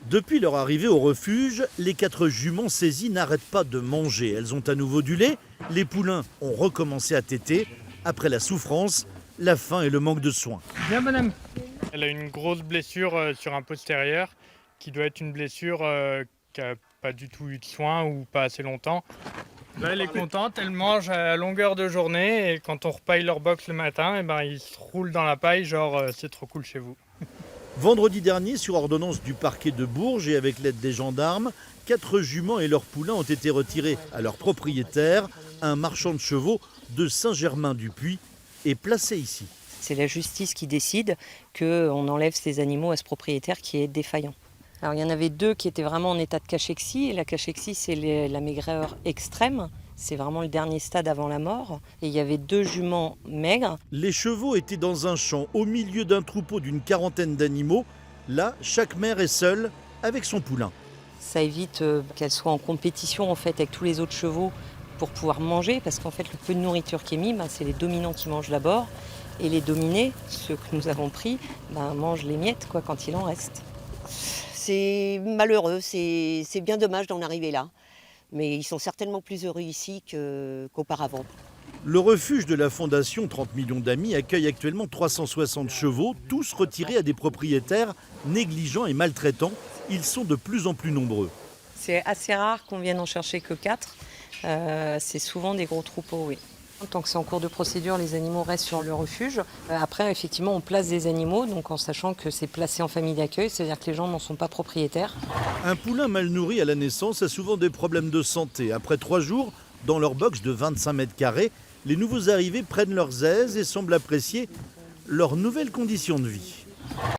Depuis leur arrivée au refuge, les 4 juments saisies n'arrêtent pas de manger. Elles ont à nouveau du lait, les poulains ont recommencé à téter. Après la souffrance, la faim et le manque de soins. Bien, madame. Elle a une grosse blessure sur un postérieur qui doit être une blessure qui n'a pas du tout eu de soins ou pas assez longtemps. Là, elle est contente, elle mange à longueur de journée et quand on repaille leur box le matin, ils se roulent dans la paille, genre c'est trop cool chez vous. Vendredi dernier, sur ordonnance du parquet de Bourges et avec l'aide des gendarmes, 4 juments et leurs poulains ont été retirés à leur propriétaire, un marchand de chevaux de Saint-Germain-du-Puy, et placés ici. C'est la justice qui décide qu'on enlève ces animaux à ce propriétaire qui est défaillant. Alors il y en avait 2 qui étaient vraiment en état de cachexie, et la cachexie c'est la maigreur extrême, c'est vraiment le dernier stade avant la mort, et il y avait 2 juments maigres. Les chevaux étaient dans un champ au milieu d'un troupeau d'une quarantaine d'animaux. Là, chaque mère est seule avec son poulain. Ça évite qu'elle soit en compétition en fait avec tous les autres chevaux pour pouvoir manger, parce qu'en fait le peu de nourriture qui est mis, c'est les dominants qui mangent d'abord, et les dominés, ceux que nous avons pris, mangent les miettes quand il en reste. C'est malheureux, c'est bien dommage d'en arriver là. Mais ils sont certainement plus heureux ici qu'auparavant. Le refuge de la Fondation 30 millions d'amis accueille actuellement 360 chevaux, tous retirés à des propriétaires négligents et maltraitants. Ils sont de plus en plus nombreux. C'est assez rare qu'on vienne en chercher que 4. C'est souvent des gros troupeaux, oui. Tant que c'est en cours de procédure, les animaux restent sur le refuge. Après, effectivement, on place des animaux, donc en sachant que c'est placé en famille d'accueil, c'est-à-dire que les gens n'en sont pas propriétaires. Un poulain mal nourri à la naissance a souvent des problèmes de santé. Après 3 jours, dans leur box de 25 mètres carrés, les nouveaux arrivés prennent leurs aises et semblent apprécier leurs nouvelles conditions de vie.